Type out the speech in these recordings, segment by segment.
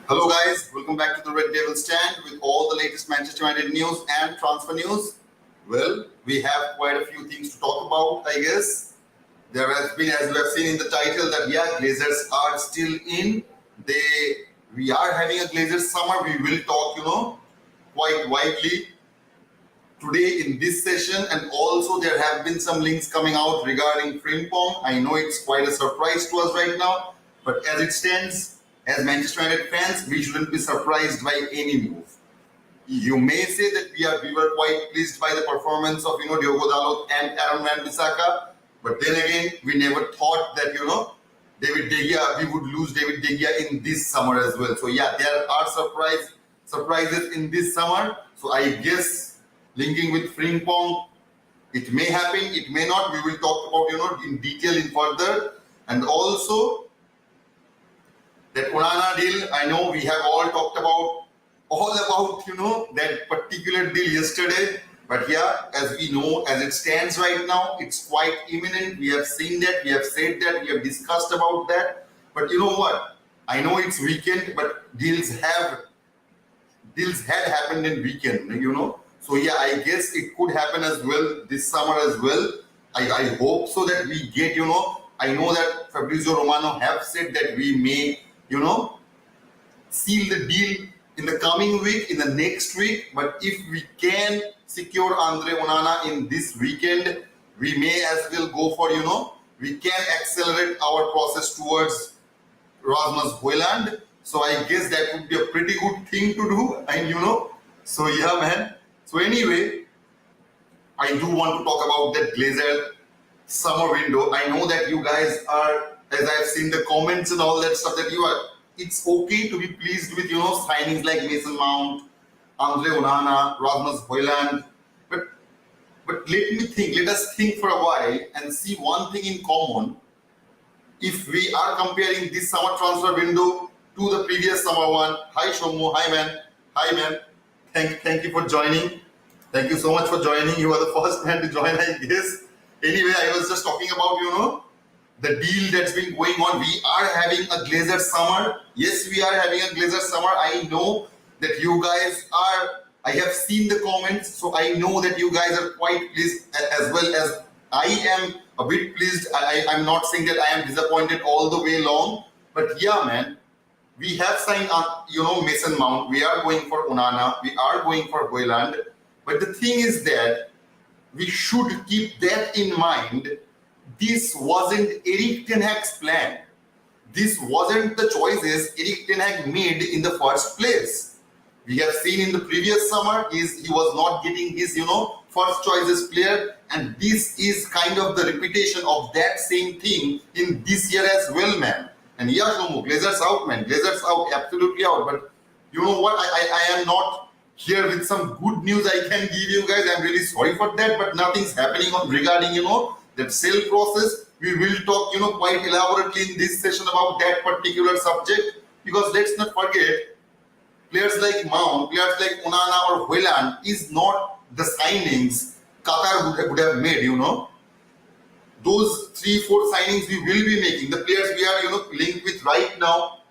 Hello guys, welcome back to the Red Devil Stand with all the latest Manchester United news and transfer news. Well, we have quite a few things to talk about, I guess. There has been, as you have seen in the title, that Glazers are still in. We are having a Glazers summer. We will talk, quite widely today in this session, and also there have been some links coming out regarding Frimpong. I know it's quite a surprise to us right now, but as it stands, as Manchester United fans, we shouldn't be surprised by any move. You may say that we were quite pleased by the performance of Diogo Dalot and Aaron Wan-Bissaka, but then again we never thought that David De Gea, we would lose David De Gea in this summer as well. So yeah, there are surprises in this summer. So I guess linking with Frimpong, it may happen, it may not. We will talk about in detail in further, and also that ONANA deal. I know we have all talked about that particular deal yesterday, but yeah, as we know, as it stands right now, it's quite imminent. We have seen that, we have said that, we have discussed about that. But you know what? I know it's weekend, but deals had happened in weekend, So yeah, I guess it could happen as well this summer as well. I hope so that we get, I know that Fabrizio Romano have said that we may, seal the deal in the coming week, in the next week. But if we can secure Andre Onana in this weekend, we may as well go for, we can accelerate our process towards Rasmus HOJLUND. So I guess that would be a pretty good thing to do. And so yeah, man. So anyway, I do want to talk about that GLAZER summer window. I know that you guys are, as I've seen the comments and all that stuff, that it's okay to be pleased with, signings like Mason Mount, Andre Onana, Rasmus HOJLUND. But let us think for a while and see one thing in common. If we are comparing this summer transfer window to the previous summer one. Hi Shomu, hi man. Thank you for joining. Thank you so much for joining. You are the first man to join, I guess. Anyway, I was just talking about, the deal that's been going on. We are having a GLAZER summer. Yes, we are having a GLAZER summer. I know that you guys are, I have seen the comments, so I know that you guys are quite pleased, as well as I am a bit pleased. I'm not saying that I am disappointed all the way long, but yeah, man, we have signed Mason Mount. We are going for Onana. We are going for HOJLUND. But the thing is that we should keep that in mind. This wasn't Erik Ten Hag's plan. This wasn't the choices Erik Ten Hag made in the first place. We have seen in the previous summer, he was not getting his, first choices player, and this is kind of the repetition of that same thing in this year as well, man. And yeah, Shomu, GLAZER's out, man. GLAZER's out, absolutely out. But you know what? I am not here with some good news I can give you guys. I'm really sorry for that, but nothing's happening regarding, that sale process. We will talk, quite elaborately in this session about that particular subject, because let's not forget, players like Mount, players like Onana or HOJLUND is not the signings Qatar would have made, Those 3-4 signings we will be making. The players we are, linked with right now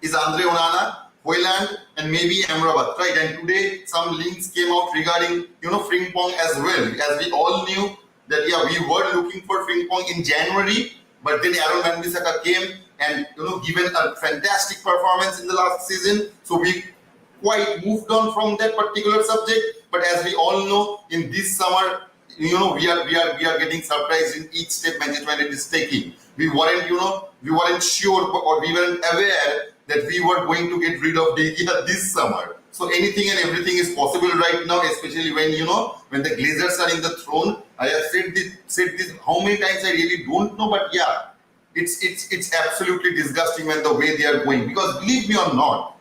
is Andre Onana, HOJLUND, and maybe Amrabat, right? And today some links came out regarding, Frimpong as well, as we all knew that we were looking for Frimpong in January, but then Aaron Wan-Bissaka came and given a fantastic performance in the last season, so we quite moved on from that particular subject. But as we all know, in this summer, we are getting surprised in each step Manchester United is taking. We weren't sure, or we weren't aware that we were going to get rid of De Gea this summer. So anything and everything is possible right now, especially when when the GLAZERs are in the throne. I have said this how many times I really don't know, but yeah, it's absolutely disgusting when the way they are going. Because believe me or not,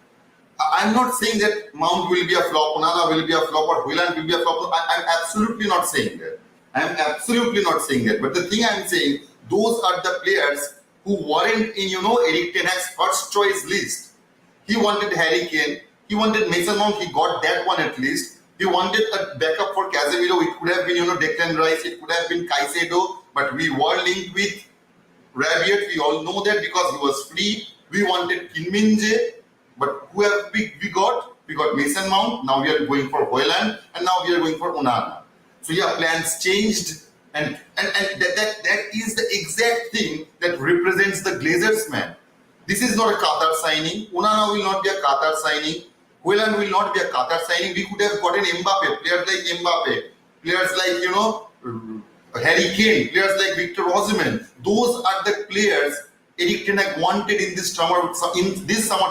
I'm not saying that Mount will be a flop, Onana will be a flop, or HOJLUND will be a flop. I'm absolutely not saying that. I'm absolutely not saying that. But the thing I'm saying, those are the players who weren't in Erik Ten Hag's first choice list. He wanted Harry Kane. He wanted Mason Mount. He got that one at least. He wanted a backup for Casemiro. It could have been Declan Rice. It could have been Caicedo. But we were linked with Rabiot. We all know that because he was free. We wanted Kim Min-jae. But who have we got? We got Mason Mount. Now we are going for HOJLUND, and now we are going for ONANA. So yeah, plans changed, and that is the exact thing that represents the Glazers, man. This is not a Qatar signing. ONANA will not be a Qatar signing. HOJLUND will not be a Qatar signing. We could have gotten Mbappe, players like Mbappe, players like Harry Kane, players like Victor Osimhen. Those are the players Erik ten Hag wanted in this summer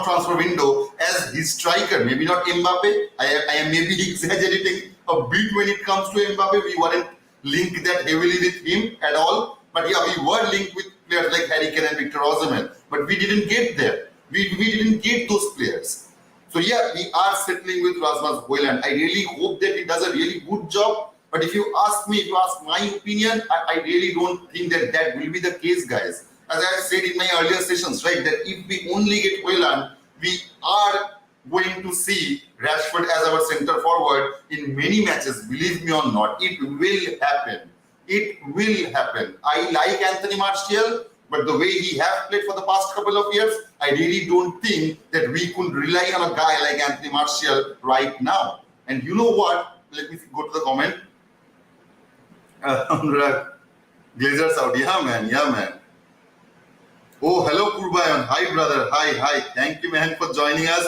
transfer window as his striker. Maybe not Mbappe. I am maybe exaggerating a bit when it comes to Mbappe. We weren't linked that heavily with him at all. But yeah, we were linked with players like Harry Kane and Victor Osimhen. But we didn't get there. We didn't get those players. So yeah, we are settling with Rasmus HOJLUND. I really hope that he does a really good job. But if you ask me, if you ask my opinion, I really don't think that will be the case, guys. As I said in my earlier sessions, right, that if we only get HOJLUND, we are going to see Rashford as our center forward in many matches. Believe me or not, it will happen. It will happen. I like Anthony Martial, but the way he has played for the past couple of years, I really don't think that we could rely on a guy like Anthony Martial right now. And you know what? Let me go to the comment. Glazers out. Yeah, man. Yeah, man. Oh, hello, Purbayan. Hi, brother. Hi. Thank you, man, for joining us.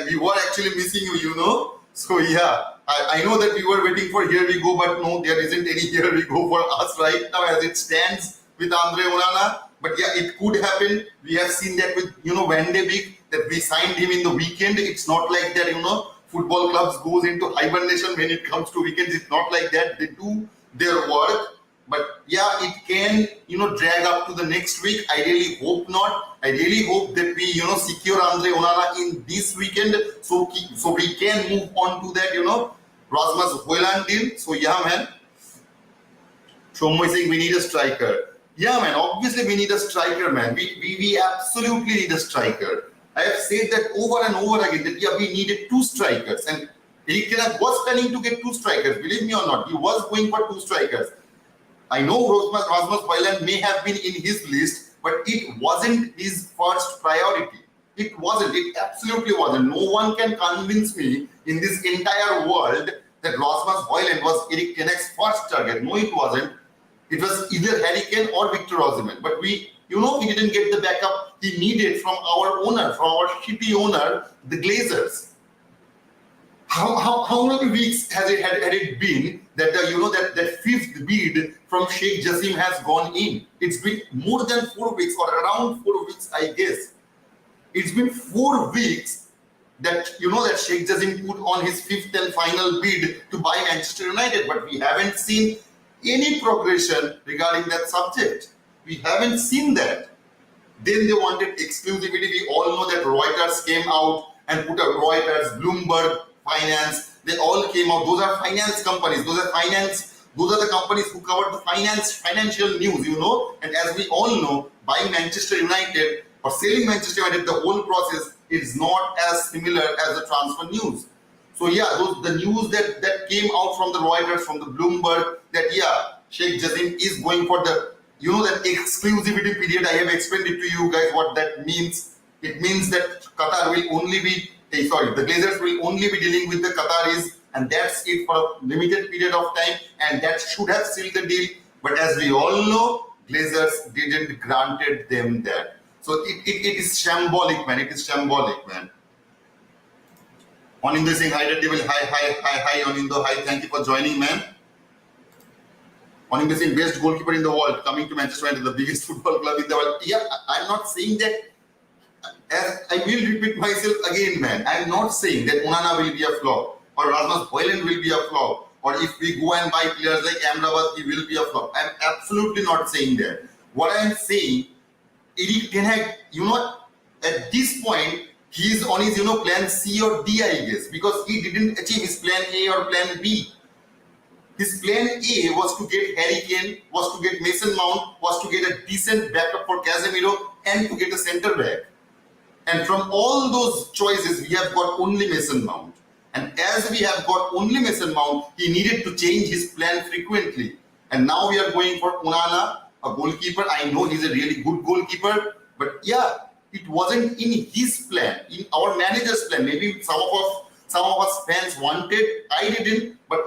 We were actually missing you, So, yeah, I know that we were waiting for Here We Go, but no, there isn't any Here We Go for us right now as it stands with Andre Onana. But yeah, it could happen. We have seen that with, Van de Beek, that we signed him in the weekend. It's not like that, football clubs goes into hibernation when it comes to weekends. It's not like that. They do their work. But yeah, it can, drag up to the next week. I really hope not. I really hope that we, secure Andre Onana in this weekend, so we can move on to that, Rasmus HOJLUND deal. So yeah, man. Shomoy saying we need a striker. Yeah, man. Obviously, we need a striker, man. We absolutely need a striker. I have said that over and over again that yeah, we needed 2 strikers, and Erik ten Hag was planning to get 2 strikers. Believe me or not, he was going for 2 strikers. I know Rasmus HOJLUND may have been in his list, but it wasn't his first priority. It wasn't. It absolutely wasn't. No one can convince me in this entire world that Rasmus HOJLUND was Erik ten Hag's first target. No, it wasn't. It was either Harry Kane or Victor Osimhen. But we didn't get the backup he needed from our owner, from our shitty owner, the Glazers. How many weeks has it been that that 5th bid from Sheikh Jassim has gone in? It's been more than 4 weeks, or around 4 weeks, I guess. It's been 4 weeks that that Sheikh Jassim put on his 5th and final bid to buy Manchester United, but we haven't seen any progression regarding that subject. We haven't seen that. Then they wanted exclusivity. We all know that Reuters came out and put a Reuters, Bloomberg, Finance, they all came out. Those are finance companies. Those are the companies who cover the financial news, And as we all know, buying Manchester United or selling Manchester United, the whole process is not as similar as the transfer news. So yeah, the news that came out from the Reuters, from the Bloomberg, that yeah, Sheikh Jassim is going for the that exclusivity period. I have explained it to you guys what that means. It means that Qatar will only be the Glazers will only be dealing with the Qataris, and that's it for a limited period of time, and that should have sealed the deal. But as we all know, Glazers didn't granted them that. So it is shambolic, man. It is shambolic, man. Onindo saying hi, Devil. Hi, Onindo. Hi, thank you for joining, man. Onindo saying best goalkeeper in the world, coming to Manchester United, the biggest football club in the world. Yeah, I'm not saying that. As I will repeat myself again, man. I'm not saying that Onana will be a flop or Rasmus HOJLUND will be a flop, or if we go and buy players like Amrabat, he will be a flop. I'm absolutely not saying that. What I'm saying, Erik ten Hag, at this point, he's on his, plan C or D, I guess, because he didn't achieve his plan A or plan B. His plan A was to get Harry Kane, was to get Mason Mount, was to get a decent backup for Casemiro, and to get a centre back. And from all those choices, we have got only Mason Mount. And as we have got only Mason Mount, he needed to change his plan frequently. And now we are going for Onana, a goalkeeper. I know he's a really good goalkeeper, but yeah, it wasn't in his plan, in our manager's plan. Maybe some of us fans wanted, I didn't, but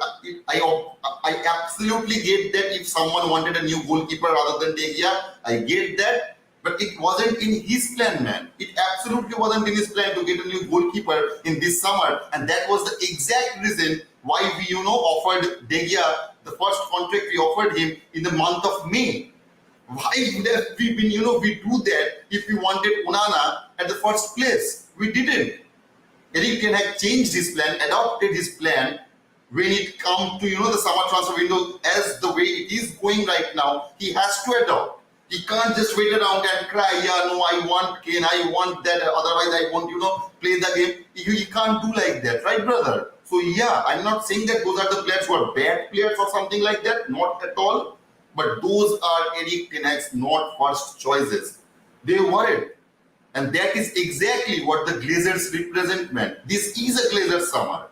I absolutely get that if someone wanted a new goalkeeper rather than De Gea, I get that. But it wasn't in his plan, man. It absolutely wasn't in his plan to get a new goalkeeper in this summer. And that was the exact reason why we, offered De Gea the first contract we offered him in the month of May. Why would have we been, we do that if we wanted Onana at the first place? We didn't. Eric Ten Hag changed his plan, adopted his plan when it comes to, the summer transfer window. As the way it is going right now, he has to adopt. He can't just wait around and cry, I want Kane, I want that, otherwise I won't, play the game. You can't do like that, right, brother? So yeah, I'm not saying that those are the players who are bad players or something like that, not at all. But those are Eric Ten Hag's not first choices. They weren't. And that is exactly what the Glazers represent, man. This is a Glazer summer.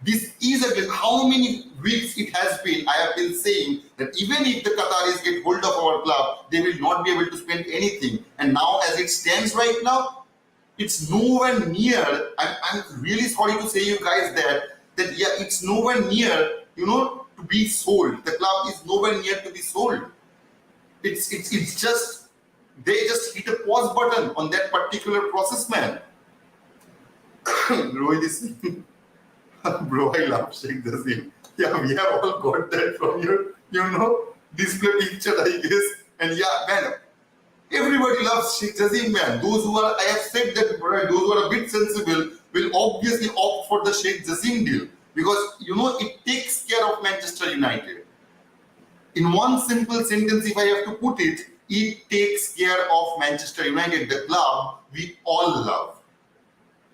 This is a, how many weeks it has been, I have been saying that even if the Qataris get hold of our club, they will not be able to spend anything. And now as it stands right now, it's nowhere near, I'm really sorry to say you guys that yeah, it's nowhere near, to be sold. The club is nowhere near to be sold. It's just, they just hit a pause button on that particular process, man. Bro, I love Sheikh Jassim. Yeah, we have all got that from your, display picture, I guess. And yeah, man, everybody loves Sheikh Jassim, man. Those who are, I have said that, those who are a bit sensible will obviously opt for the Sheikh Jassim deal. Because, it takes care of Manchester United. In one simple sentence, if I have to put it, it takes care of Manchester United, the club we all love.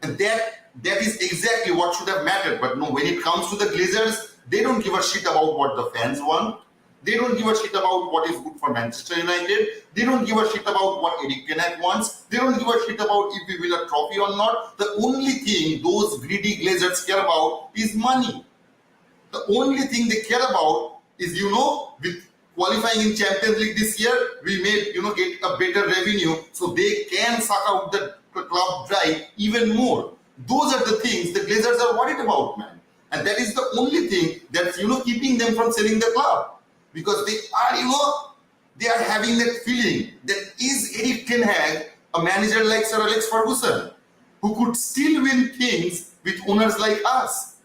And that is exactly what should have mattered. But no, when it comes to the Glazers, they don't give a shit about what the fans want. They don't give a shit about what is good for Manchester United. They don't give a shit about what Eric Ten Hag wants. They don't give a shit about if we win a trophy or not. The only thing those greedy Glazers care about is money. The only thing they care about is, with qualifying in Champions League this year, we may, get a better revenue so they can suck out the club dry even more. Those are the things the Glazers are worried about, man. And that is the only thing that's, keeping them from selling the club. Because they are, they are having that feeling that is Eric Ten Hag a manager like Sir Alex Ferguson, who could still win things with owners like us.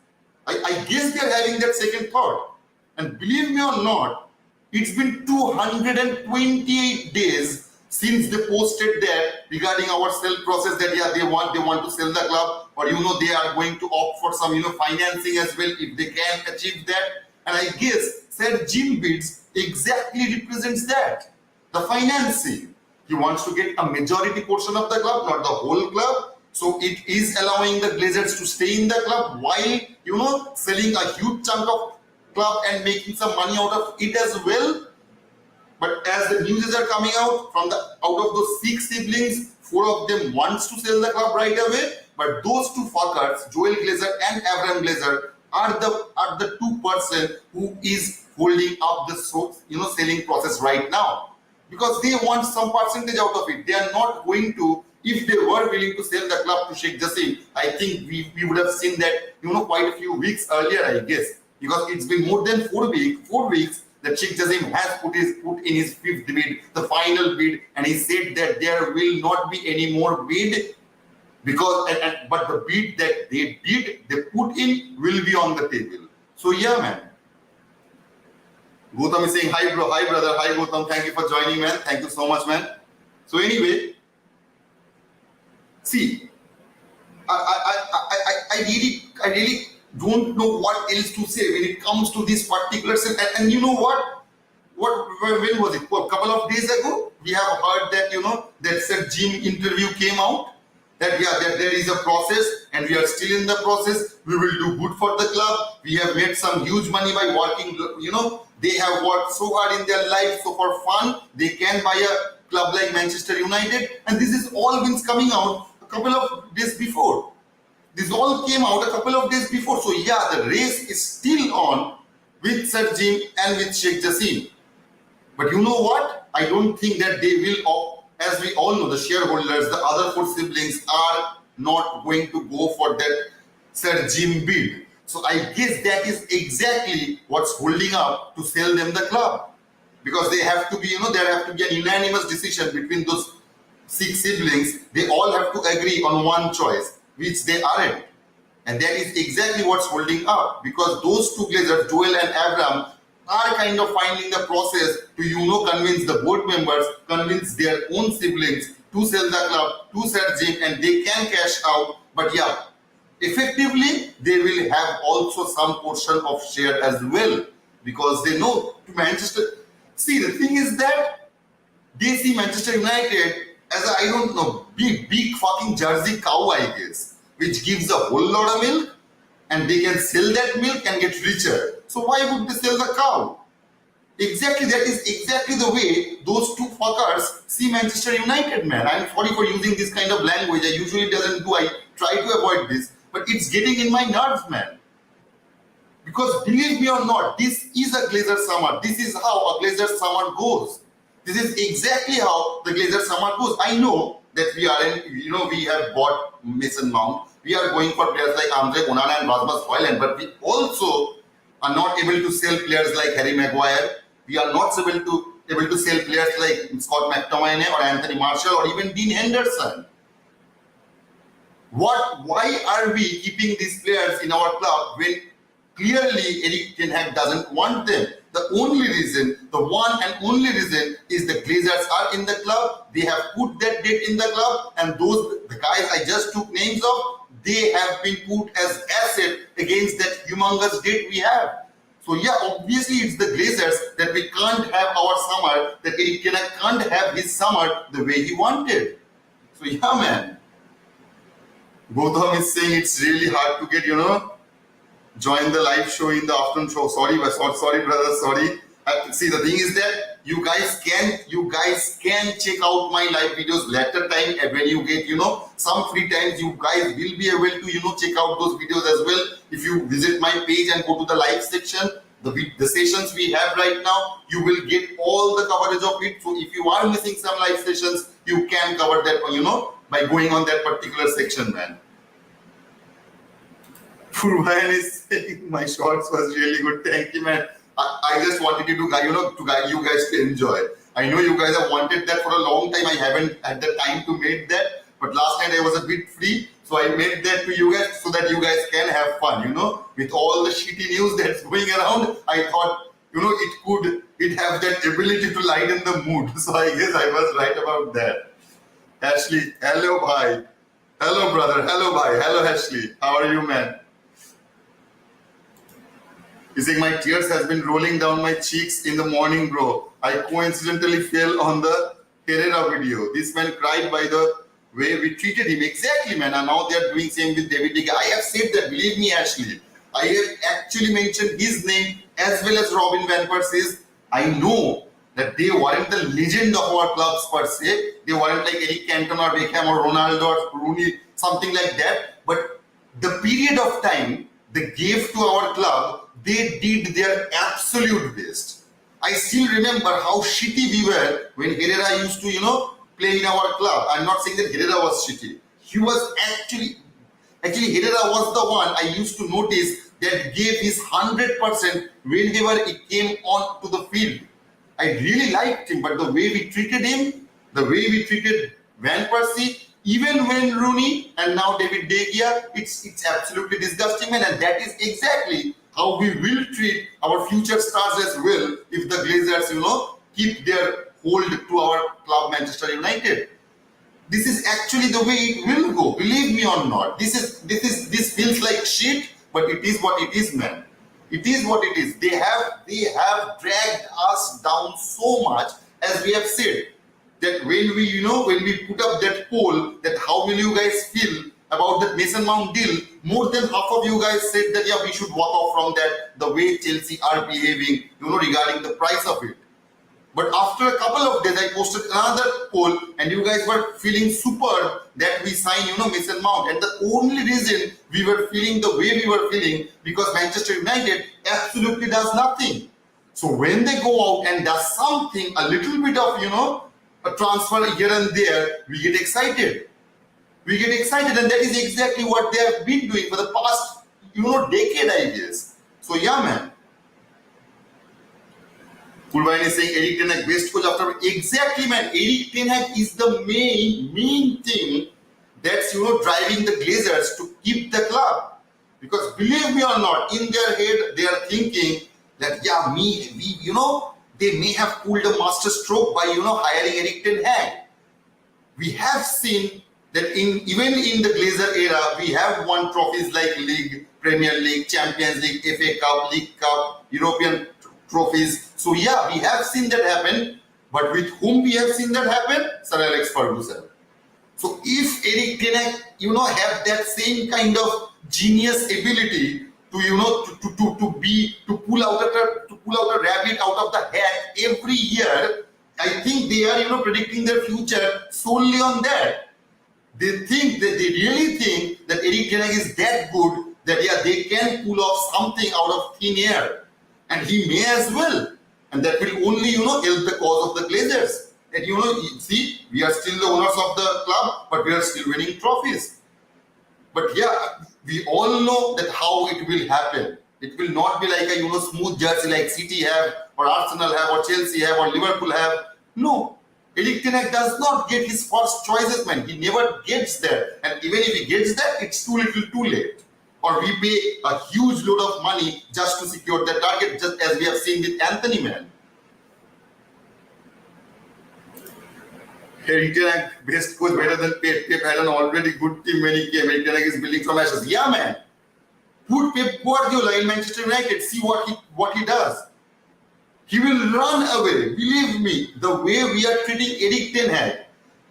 I guess they are having that second thought. And believe me or not, it's been 228 days since they posted that regarding our sell process, that yeah, they want to sell the club, or they are going to opt for some financing as well if they can achieve that. And I guess Sir Jim Bids exactly represents that, the financing. He wants to get a majority portion of the club, not the whole club. So it is allowing the Glazers to stay in the club while selling a huge chunk of club and making some money out of it as well. But as the news are coming out, out of those 6 siblings, 4 of them wants to sell the club right away. But those 2 fuckers, Joel Glazer and Abraham Glazer, are the 2 person who is holding up the selling process right now, because they want some percentage out of it. They are not going to. If they were willing to sell the club to Sheikh Jassim, I think we would have seen that quite a few weeks earlier, I guess, because it's been more than 4 weeks that Sheikh Jassim has put in his 5th bid, the final bid, and he said that there will not be any more bid, because but the bid that they put in will be on the table. So yeah, man. Gautam is saying hi, bro, hi, brother, hi, Gautam. Thank you for joining, man. Thank you so much, man. So anyway, see, I really don't know what else to say when it comes to this particular set. And you know what? When was it? A couple of days ago, we have heard that that Sir Jim interview came out. That there is a process and we are still in the process. We will do good for the club. We have made some huge money by working. They have worked so hard in their life, so for fun they can buy a club like Manchester United. And this is all been coming out a couple of days before. This all came out a couple of days before. So yeah, the race is still on with Sir Jim and with Sheikh Jassim. But you know what? I don't think that they will as we all know, the shareholders, the other four siblings are not going to go for that Sir Jim bid. So I guess that is exactly what's holding up to sell them the club. Because they have to be, there have to be an unanimous decision between those 6 siblings. They all have to agree on one choice, which they aren't. And that is exactly what's holding up, because those 2 Glazers, Joel and Abram, are kind of finding the process to, convince the board members, convince their own siblings to sell the club to Sir Jim, and they can cash out. But yeah, effectively, they will have also some portion of share as well, because they know to Manchester. See, the thing is that they see Manchester United as a, I don't know, big fucking Jersey cow, I guess, which gives a whole lot of milk, and they can sell that milk and get richer. So why would they sell the cow? Exactly, that is exactly the way those 2 fuckers see Manchester United, man. I'm sorry for using this kind of language. I usually doesn't do. I try to avoid this, but it's getting in my nerves, man. Because believe me or not, this is a Glazer summer. This is how a Glazer summer goes. This is exactly how the Glazer summer goes. I know that we are in, we have bought Mason Mount. We are going for players like Andre, Onana and Rasmus Højlund, but we also are not able to sell players like Harry Maguire. We are not able to sell players like Scott McTominay or Anthony Martial or even Dean Henderson. Why are we keeping these players in our club when clearly Eric Ten Hag doesn't want them? The only reason, the one and only reason, is the Glazers are in the club. They have put that debt in the club, and the guys I just took names of, they have been put as asset against that humongous debt we have. So yeah, obviously it's the Glazers that we can't have our summer, that Eric Ten Hag can't have his summer the way he wanted. So yeah, man. Gautam is saying it's really hard to get, join the live show in the afternoon show. Sorry, brother, sorry. See, the thing is that you guys can check out my live videos later time, and when you get, some free times, you guys will be able to, check out those videos as well. If you visit my page and go to the live section, the sessions we have right now, you will get all the coverage of it. So if you are missing some live sessions, you can cover that, by going on that particular section, man. Purvayan is saying my shorts was really good. Thank you, man. I just wanted you guys to enjoy. I know you guys have wanted that for a long time. I haven't had the time to make that, but last night I was a bit free, so I made that to you guys so that you guys can have fun. With all the shitty news that's going around, I thought it have that ability to lighten the mood. So I guess I was right about that. Ashley, hello, bhai. Hello, brother. Hello, bhai. Hello, Ashley. How are you, man? You saying my tears has been rolling down my cheeks in the morning, bro. I coincidentally fell on the Herrera video. This man cried by the way we treated him. Exactly, man. And now they are doing same with David De Gea. I have said that, believe me, Ashley. I have actually mentioned his name as well as Robin Van Persie's. I know that they weren't the legend of our clubs per se. They weren't like Eric Cantona or Beckham or Ronaldo or Rooney, something like that. But the period of time they gave to our club, they did their absolute best. I still remember how shitty we were when Herrera used to, play in our club. I'm not saying that Herrera was shitty. He was actually Herrera was the one I used to notice that gave his 100% whenever he came on to the field. I really liked him, but the way we treated him, the way we treated Van Persie, even when Rooney and now David De Gea, it's absolutely disgusting, man. And that is exactly how we will treat our future stars as well if the Glazers, keep their hold to our club Manchester United. This is actually the way it will go. Believe me or not. This feels like shit, but it is what it is, man. It is what it is. They have dragged us down so much, as we have said, that when we put up that poll, that how will you guys feel about that Mason Mount deal, more than half of you guys said that yeah, we should walk off from that, the way Chelsea are behaving, regarding the price of it. But after a couple of days, I posted another poll, and you guys were feeling superb that we signed, Mason Mount. And the only reason we were feeling the way we were feeling, because Manchester United absolutely does nothing. So when they go out and does something, a little bit of, a transfer here and there, we get excited. We get excited, and that is exactly what they have been doing for the past, decade, I guess. So yeah, man. Kulbain is saying Eric Ten Hag best coach after. Exactly, man. Eric Ten Hag is the main thing that's driving the Glazers to keep the club. Because believe me or not, in their head they are thinking that they may have pulled a master stroke by hiring Eric Ten Hag. We have seen that even in the Glazer era, we have won trophies like League, Premier League, Champions League, FA Cup, League Cup, European trophies. So yeah, we have seen that happen. But with whom we have seen that happen? Sir Alex Ferguson. So if Eric Ten Hag, have that same kind of genius ability to pull out a rabbit out of the hat every year, I think they are predicting their future solely on that. They really think that Eric Ten Hag is that good that they can pull off something out of thin air, and he may as well, and that will only help the cause of the Glazers. And see, we are still the owners of the club, but we are still winning trophies. But yeah, we all know that how it will happen. It will not be like a smooth jersey like City have, or Arsenal have, or Chelsea have, or Liverpool have. No, Eric Ten Hag does not get his first choices, man. He never gets there, and even if he gets there, it's too little, too late. Or we pay a huge load of money just to secure the target, just as we have seen with Anthony, man. Eric Ten Hag, best coach, better than Pep. Pep had an already good team when he came. Eric Ten Hag is building from ashes. Yeah, man. Put Pep Guardiola in Manchester United. See what he does. He will run away. Believe me, the way we are treating Eric Ten Hag.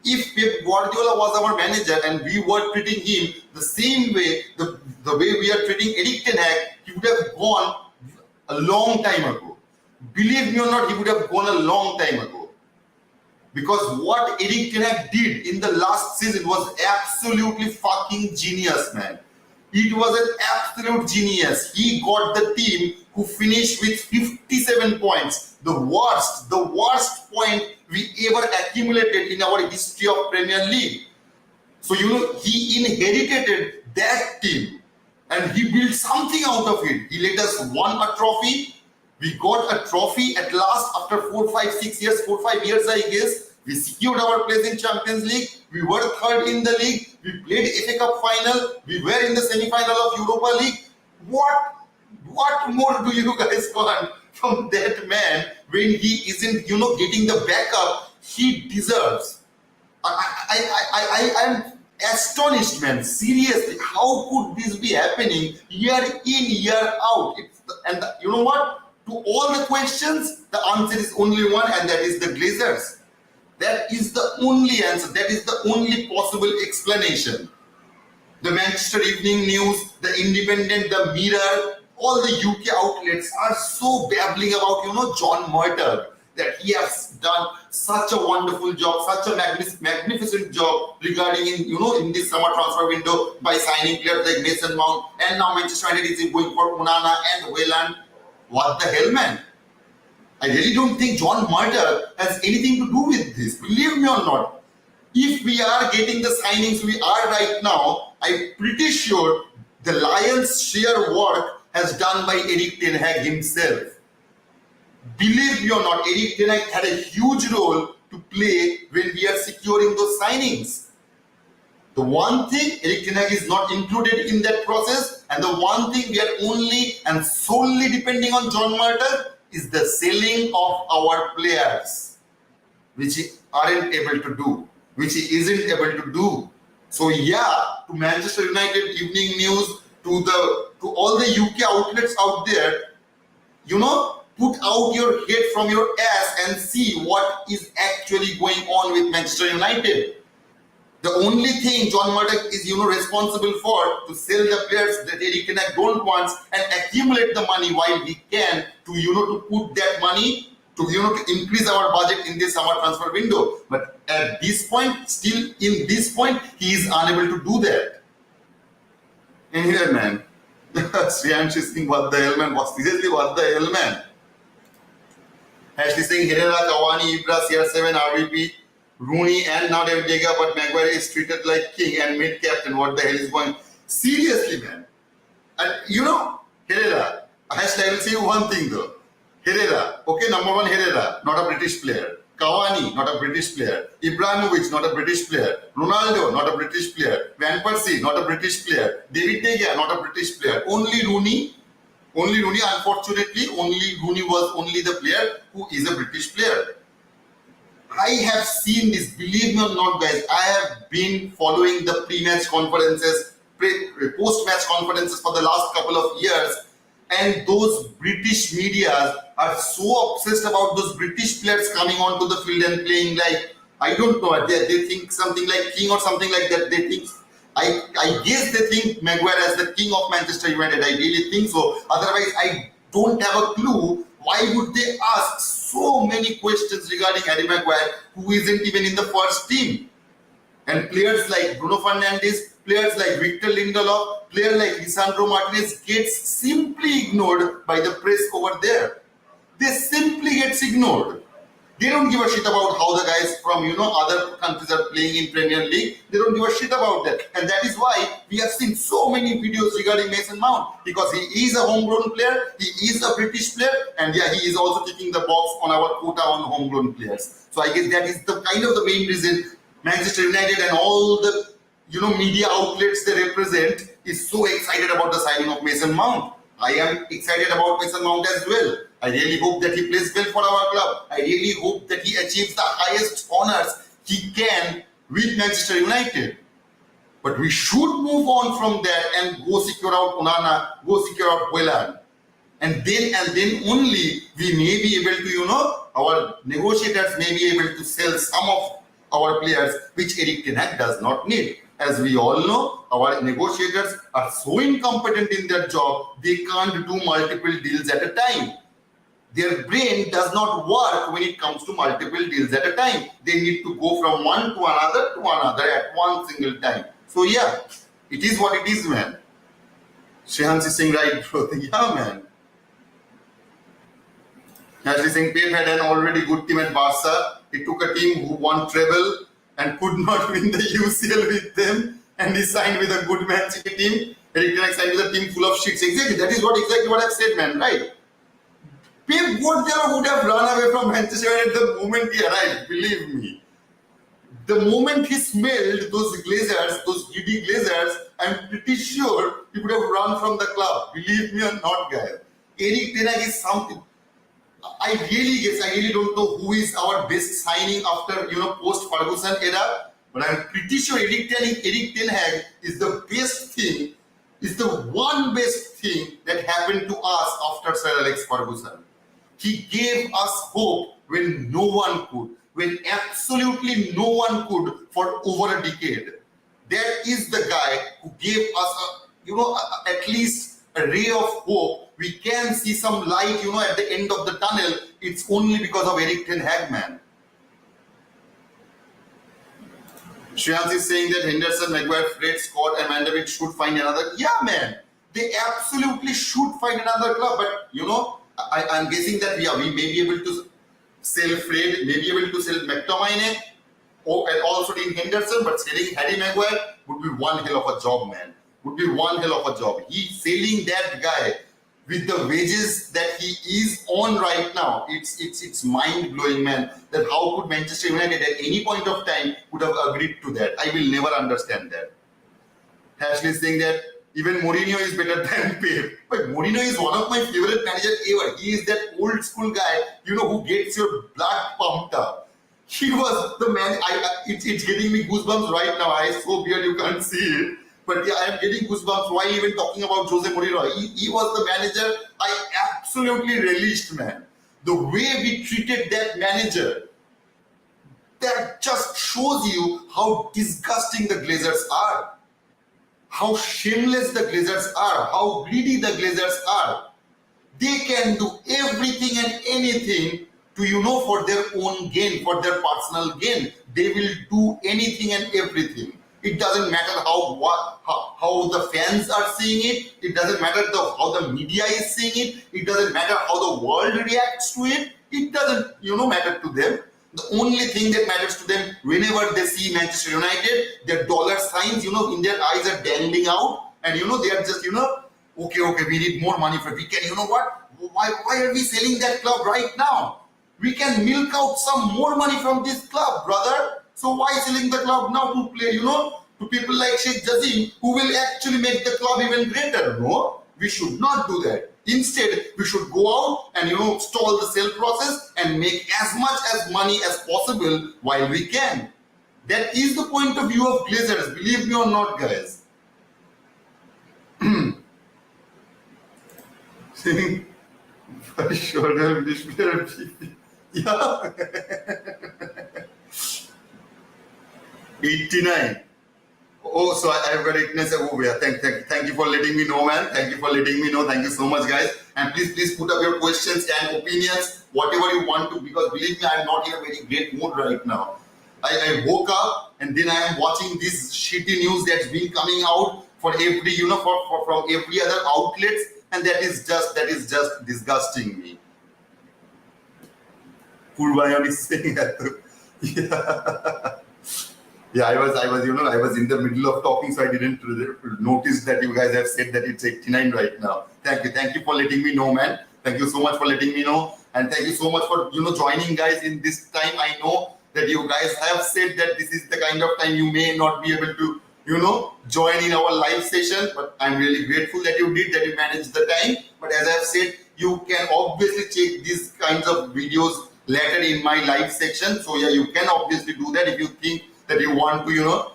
If Pep Guardiola was our manager and we were treating him the same way, the way we are treating Eric Ten Hag, he would have gone a long time ago. Believe me or not, he would have gone a long time ago. Because what Eric Ten Hag did in the last season was absolutely fucking genius, man. It was an absolute genius. He got the team who finished with 57 points. The worst point we ever accumulated in our history of Premier League. So, he inherited that team and he built something out of it. He let us win a trophy. We got a trophy at last after 4, 5 years, I guess. We secured our place in Champions League. We were third in the league. We played FA Cup final. We were in the semi-final of Europa League. What more do you guys want from that man when he isn't, getting the backup he deserves? I'm astonished, man. Seriously, how could this be happening year in, year out? You know what? To all the questions, the answer is only one, and that is the Glazers. That is the only answer. That is the only possible explanation. The Manchester Evening News, the Independent, the Mirror, all the UK outlets are so babbling about, John Murtough, that he has done such a wonderful job, such a magnificent job regarding in this summer transfer window by signing players like Mason Mount, and now Manchester United is going for ONANA and HOJLUND. What the hell, man? I really don't think John Murtough has anything to do with this. Believe me or not, if we are getting the signings we are right now, I'm pretty sure the lion's share work has done by Eric Ten Hag himself. Believe me or not, Eric Ten Hag had a huge role to play when we are securing those signings. The one thing, Eric Ten Hag is not included in that process, and the one thing we are only and solely depending on John Murtough is the selling of our players, which he aren't able to do, which he isn't able to do. So yeah, to Manchester United Evening News, to all the UK outlets out there, put out your head from your ass and see what is actually going on with Manchester United. The only thing John Murtough is, responsible for to sell the players that Eric Ten Hag don't want and accumulate the money while he can to put that money to increase our budget in this summer transfer window. But at this point, still in this point, he is unable to do that. And here, man, Sriyansh is saying, what the hell, man? Seriously, what the hell, man? Ashley saying, Herrera, Cavani, Ibra, CR7, RVP. Rooney and now David De Gea, but Maguire is treated like king and made captain. What the hell is going? Seriously, man. And you know, Herrera. I will say one thing though. Herrera, okay, number one Herrera, not a British player. Cavani, not a British player. Ibrahimovic, not a British player. Ronaldo, not a British player. Van Persie, not a British player. David De Gea, not a British player. Only Rooney, unfortunately, only Rooney was only the player who is a British player. I have seen this, believe me or not, guys. I have been following the pre-match conferences, post-match conferences for the last couple of years, and those British medias are so obsessed about those British players coming onto the field and playing like, I don't know, they think something like king or something like that. They think, I guess they think Maguire as the king of Manchester United. I really think so. Otherwise, I don't have a clue. Why would they ask so many questions regarding Harry Maguire, who isn't even in the first team? And players like Bruno Fernandes, players like Victor Lindelof, players like Lisandro Martinez gets simply ignored by the press over there. They simply gets ignored. They don't give a shit about how the guys from other countries are playing in Premier League. They don't give a shit about that. And that is why we have seen so many videos regarding Mason Mount, because he is a homegrown player, he is a British player, and yeah, he is also ticking the box on our quota on homegrown players. So I guess that is the kind of the main reason Manchester United and all the media outlets they represent is so excited about the signing of Mason Mount. I am excited about Mason Mount as well. I really hope that he plays well for our club. I really hope that he achieves the highest honors he can with Manchester United. But we should move on from there and go secure out ONANA, go secure out HOJLUND. And then only we may be able to, our negotiators may be able to sell some of our players, which Erik Ten Hag does not need. As we all know, our negotiators are so incompetent in their job, they can't do multiple deals at a time. Their brain does not work when it comes to multiple deals at a time. They need to go from one to another at one single time. So yeah, it is what it is, man. Shreyansh is saying right, bro. Yeah, man. Ashley saying Pep had an already good team at Barca. He took a team who won treble and could not win the UCL with them, and he signed with a good Man City team. Erik Ten Hag signed with a team full of shits. Exactly, that is exactly what I've said, man. Right? Pep Guardiola would have run away from Manchester United the moment he arrived. Believe me. The moment he smelled those Glazers, those giddy Glazers, I'm pretty sure he would have run from the club. Believe me or not, guys. Erik Ten Hag is something. I really don't know who is our best signing after post Ferguson era, but I'm pretty sure Erik Ten Hag is the best thing, is the one best thing that happened to us after Sir Alex Ferguson. He gave us hope when no one could, when absolutely no one could for over a decade. That is the guy who gave us at least a ray of hope. We can see some light, at the end of the tunnel. It's only because of Erik Ten Hag, man. Shreyansh is saying that Henderson, Maguire, Fred, Scott, and Mandevich should find another. Yeah, man. They absolutely should find another club. But, I'm guessing that we may be able to sell Fred, may be able to sell McTominay, and also Dean Henderson, but selling Harry Maguire would be one hell of a job, man. Would be one hell of a job. Selling that guy with the wages that he is on right now, it's mind-blowing, man. That how could Manchester United at any point of time would have agreed to that? I will never understand that. Ashley is saying that even Mourinho is better than Pep. But Mourinho is one of my favorite managers ever. He is that old school guy, who gets your blood pumped up. He was the man. It's getting me goosebumps right now. Eyes so weird you can't see it. But yeah, I am getting goosebumps while even talking about Jose Mourinho. He was the manager I absolutely relished, man. The way we treated that manager, that just shows you how disgusting the Glazers are. How shameless the Glazers are. How greedy the Glazers are. They can do everything and anything to, for their own gain, for their personal gain. They will do anything and everything. It doesn't matter how the fans are seeing it. It doesn't matter how the media is seeing it. It doesn't matter how the world reacts to it. It doesn't, matter to them. The only thing that matters to them, whenever they see Manchester United, their dollar signs, in their eyes are dangling out, and they are just, okay, we need more money for we can, what? Why are we selling that club right now? We can milk out some more money from this club, brother. So why selling the club now to play, to people like Sheikh Jazim, who will actually make the club even greater? No, we should not do that. Instead, we should go out and stall the sale process and make as much as money as possible while we can. That is the point of view of Glazers, believe me or not, guys. Shoulder, yeah. 89. Oh, so I've got it. Oh, yeah. Thank you for letting me know, man. Thank you for letting me know. Thank you so much, guys. And please put up your questions and opinions, whatever you want to, because believe me, I'm not in a very great mood right now. I woke up and then I am watching this shitty news that's been coming out for every, from every other outlets, and that is just disgusting me. Purvayan is saying that. Yeah. Yeah, I was in the middle of talking, so I didn't notice that you guys have said that it's 89 right now. Thank you for letting me know, man. Thank you so much for letting me know, and thank you so much for joining, guys, in this time. I know that you guys have said that this is the kind of time you may not be able to, join in our live session, but I'm really grateful that you did, that you managed the time. But as I've said, you can obviously check these kinds of videos later in my live section. So yeah, you can obviously do that if you think that you want to,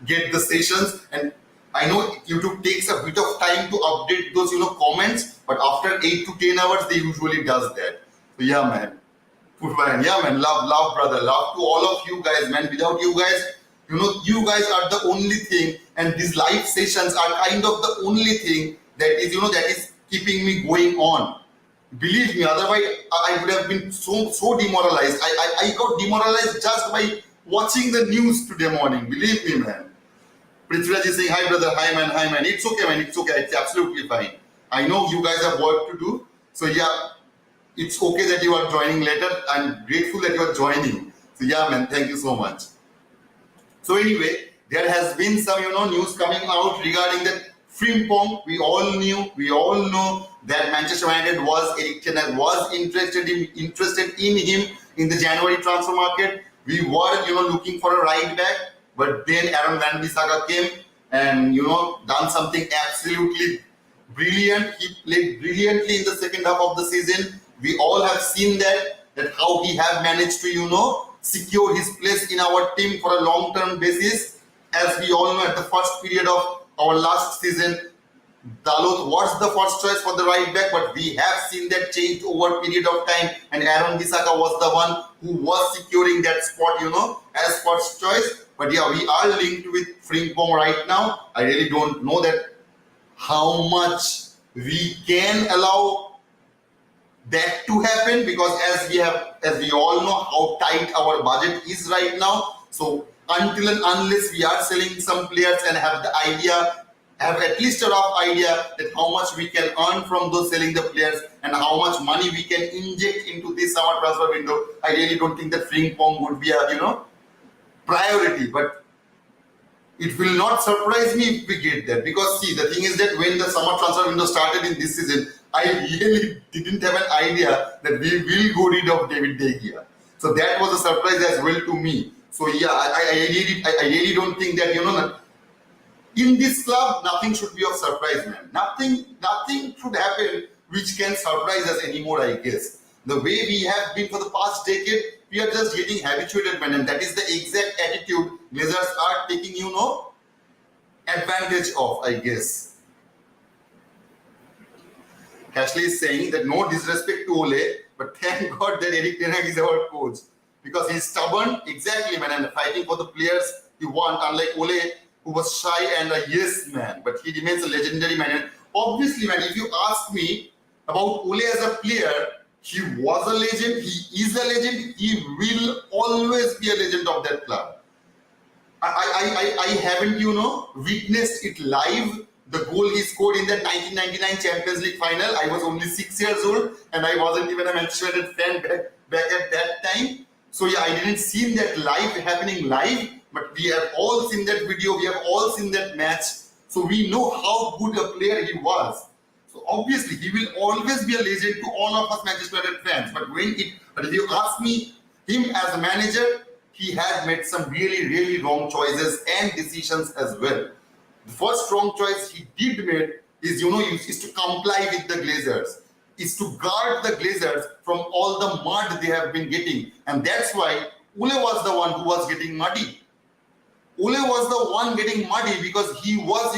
get the sessions. And I know YouTube takes a bit of time to update those, comments, but after 8 to 10 hours, they usually does that. So yeah, man. Yeah, man. Love, brother. Love to all of you guys, man. Without you guys, you guys are the only thing, and these live sessions are kind of the only thing that is, that is keeping me going on. Believe me, otherwise I would have been so demoralized. I got demoralized just by watching the news today morning. Believe me, man. Prithviraj is saying, hi, brother. Hi, man. It's okay, man. It's okay. It's absolutely fine. I know you guys have work to do. So, yeah, it's okay that you are joining later. I'm grateful that you are joining. So, yeah, man. Thank you so much. So, anyway, there has been some, news coming out regarding that Frimpong. We all know that Manchester United Eric Ten Hag was interested in him in the January transfer market. We were, looking for a right back, but then Aaron Wan-Bissaka came and, done something absolutely brilliant. He played brilliantly in the second half of the season. We all have seen that how he have managed to, secure his place in our team for a long-term basis. As we all know, at the first period of our last season, Dalot was the first choice for the right back, but we have seen that change over a period of time, and Aaron Bissaka was the one who was securing that spot, as first choice. But yeah, we are linked with Frimpong right now. I really don't know that how much we can allow that to happen, because as we all know how tight our budget is right now. So until and unless we are selling some players and have at least a rough idea that how much we can earn from those selling the players and how much money we can inject into this summer transfer window, I really don't think that Frimpong would be a priority. But it will not surprise me if we get that, because see, the thing is that when the summer transfer window started in this season, I really didn't have an idea that we will go rid of David De Gea. So that was a surprise as well to me. So yeah, I really don't think that in this club, nothing should be of surprise, man. Nothing should happen which can surprise us anymore, I guess. The way we have been for the past decade, we are just getting habituated, man. And that is the exact attitude Glazers are taking, advantage of, I guess. Ashley is saying that no disrespect to Ole, but thank God that Eric Ten Hag is our coach. Because he's stubborn, exactly, man, and fighting for the players he wants, unlike Ole, who was shy and a yes man, but he remains a legendary man. And obviously, man, if you ask me about Ole as a player, he was a legend, he is a legend, he will always be a legend of that club. I haven't, witnessed it live, the goal he scored in that 1999 Champions League final. I was only 6 years old and I wasn't even a Manchester United fan back at that time. So yeah, I didn't see that happening live, but we have all seen that video, we have all seen that match. So we know how good a player he was. So obviously he will always be a legend to all of us Manchester United fans. But if you ask me, him as a manager, he had made some really wrong choices and decisions as well. The first wrong choice he did make is, is to comply with the Glazers, is to guard the Glazers from all the mud they have been getting. And that's why Ole was the one who was getting muddy. Ole was the one getting muddy because he was,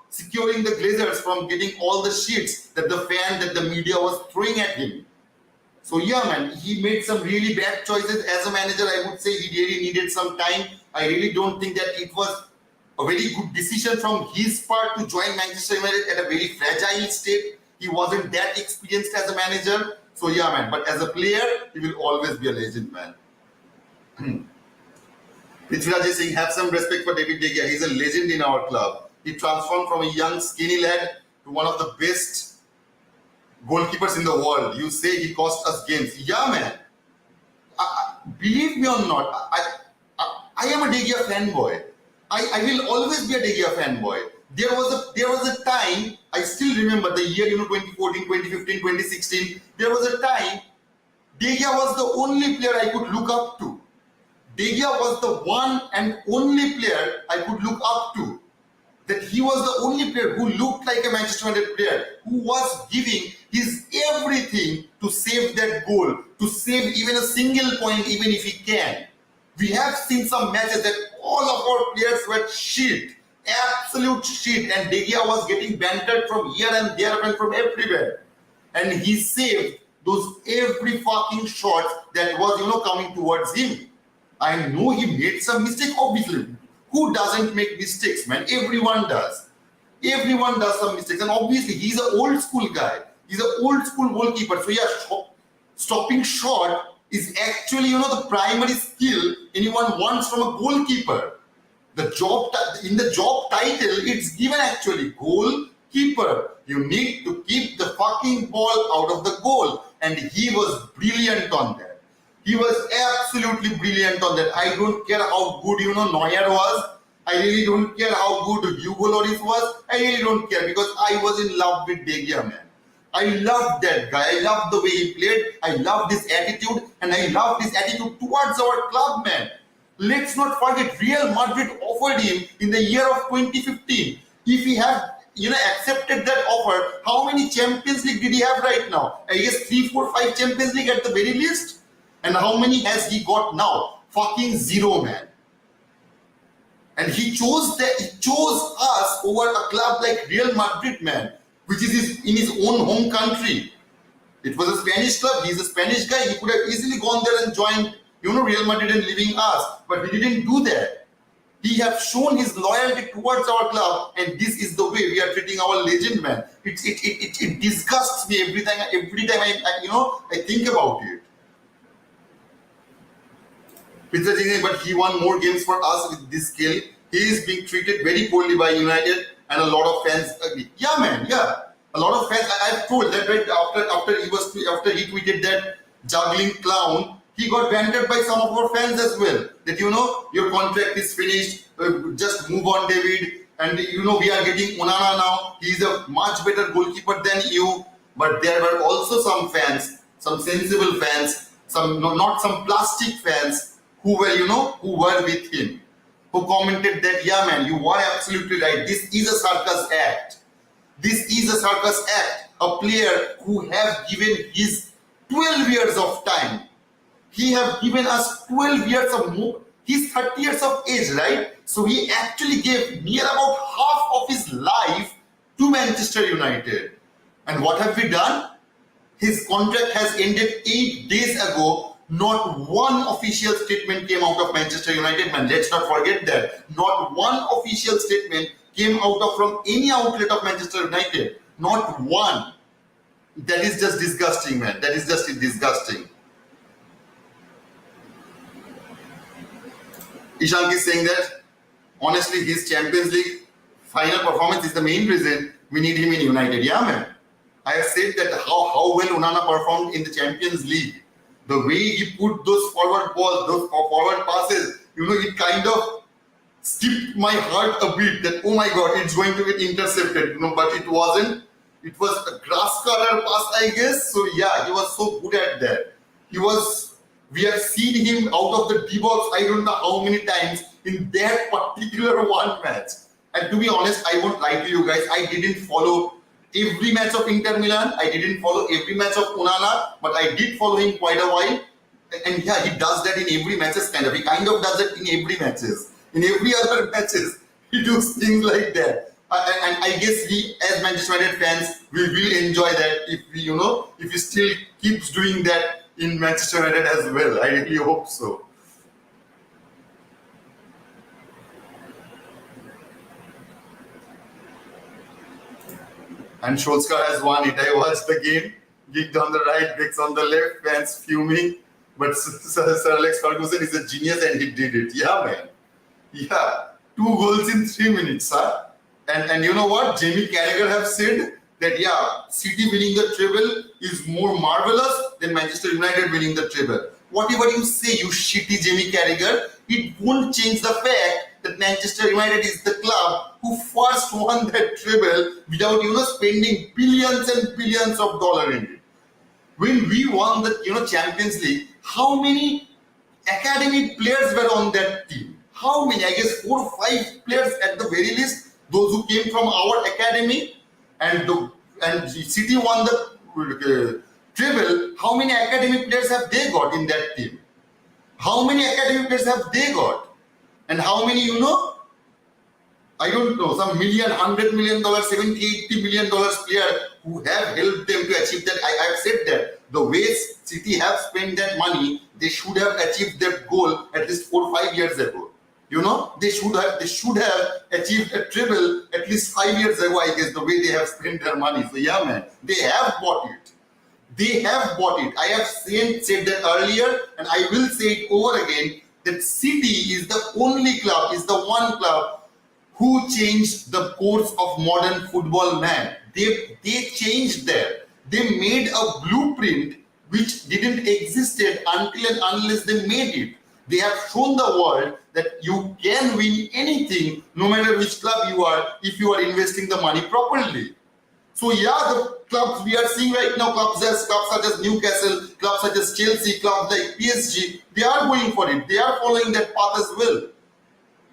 securing the Glazers from getting all the shits that the media was throwing at him. So yeah, man, he made some really bad choices as a manager. I would say he really needed some time. I really don't think that it was a very good decision from his part to join Manchester United at a very fragile state. He wasn't that experienced as a manager. So yeah, man, but as a player, he will always be a legend, man. Prithviraj is saying, have some respect for David De Gea. He's a legend in our club. He transformed from a young skinny lad to one of the best goalkeepers in the world. You say he cost us games. Yeah, man. Believe me or not, I am a De Gea fanboy. I will always be a De Gea fanboy. There was a time, I still remember the year 2014, 2015, 2016. There was a time De Gea was the only player I could look up to. De Gea was the one and only player I could look up to. That he was the only player who looked like a Manchester United player, who was giving his everything to save that goal, to save even a single point, even if he can. We have seen some matches that all of our players were shit, absolute shit, and De Gea was getting bantered from here and there and from everywhere. And he saved those every fucking shot that was, coming towards him. I know he made some mistake, obviously. Who doesn't make mistakes, man? Everyone does. Everyone does some mistakes. And obviously, he's an old school guy. He's an old school goalkeeper. So yeah, stopping short is actually, the primary skill anyone wants from a goalkeeper. The job in the job title, it's given actually goalkeeper. You need to keep the fucking ball out of the goal. And he was brilliant on that. He was absolutely brilliant on that. I don't care how good, Neuer was. I really don't care how good Hugo Lloris was. I really don't care because I was in love with De Gea, man. I loved that guy. I loved the way he played. I loved his attitude. And I loved his attitude towards our club, man. Let's not forget, Real Madrid offered him in the year of 2015. If he had, accepted that offer, how many Champions League did he have right now? I guess 3, 4, 5 Champions League at the very least. And how many has he got now? Fucking 0, man. And he chose us over a club like Real Madrid, man, which is in his own home country. It was a Spanish club. He's a Spanish guy. He could have easily gone there and joined, Real Madrid and leaving us. But he didn't do that. He has shown his loyalty towards our club, and this is the way we are treating our legend, man. It disgusts me every time I think about it. But he won more games for us with this skill. He is being treated very poorly by United, and a lot of fans agree. Yeah, man, yeah. A lot of fans. I've told that right after he tweeted that juggling clown, he got bantered by some of our fans as well. That your contract is finished. Just move on, David. And we are getting ONANA now. He's a much better goalkeeper than you. But there were also some fans, some sensible fans, not some plastic fans, who were with him, who commented that, yeah, man, you were absolutely right. This is a circus act. This is a circus act. A player who have given his 12 years of time. He have given us 12 years of more. He's 30 years of age, right? So he actually gave near about half of his life to Manchester United. And what have we done? His contract has ended 8 days ago. Not one official statement came out of Manchester United, man. Let's not forget that. Not one official statement came out from any outlet of Manchester United. Not one. That is just disgusting, man. That is just disgusting. Ishank is saying that, honestly, his Champions League final performance is the main reason we need him in United. Yeah, man. I have said that how well ONANA performed in the Champions League. the way he put those forward balls, those forward passes, it kind of skipped my heart a bit that, oh my God, it's going to get intercepted, but it wasn't. It was a grass cutter pass, I guess. So yeah, he was so good at that. We have seen him out of the D-box, I don't know how many times in that particular one match. And to be honest, I won't lie to you guys, I didn't follow every match of Inter Milan. I didn't follow every match of Onana, but I did follow him quite a while. And yeah, he does that in every matches kind of. He kind of does it in every matches. In every other matches, he does things like that. And I guess we, as Manchester United fans, we will enjoy that if he still keeps doing that in Manchester United as well. I really hope so. And Solskjaer has won it. I watched the game. Gigged on the right, Bex on the left, fans fuming. But Sir Alex Ferguson is a genius and he did it. Yeah, man. Yeah. 2 goals in 3 minutes, huh? And you know what? Jamie Carragher have said that, yeah, City winning the treble is more marvelous than Manchester United winning the treble. Whatever you say, you shitty Jamie Carragher, it won't change the fact that Manchester United is the club who first won that treble without, spending billions and billions of dollars in it. When we won the, Champions League, how many academy players were on that team? How many? I guess 4 or 5 players at the very least. Those who came from our academy, and City won the treble. How many academy players have they got in that team? How many academy players have they got? And how many, I don't know, some million, $100 million, $70, $80 million player who have helped them to achieve that. I have said that the way City have spent that money, they should have achieved that goal at least 4 or 5 years ago. They should have achieved a treble at least 5 years ago, I guess, the way they have spent their money. So yeah, man, they have bought it. They have bought it. I have said that earlier, and I will say it over again, that City is the only club, is the one club who changed the course of modern football, man. They changed that. They made a blueprint which didn't existed until and unless they made it. They have shown the world that you can win anything, no matter which club you are, if you are investing the money properly. So yeah, the clubs we are seeing right now, clubs such as Newcastle, clubs such as Chelsea, clubs like PSG, they are going for it. They are following that path as well.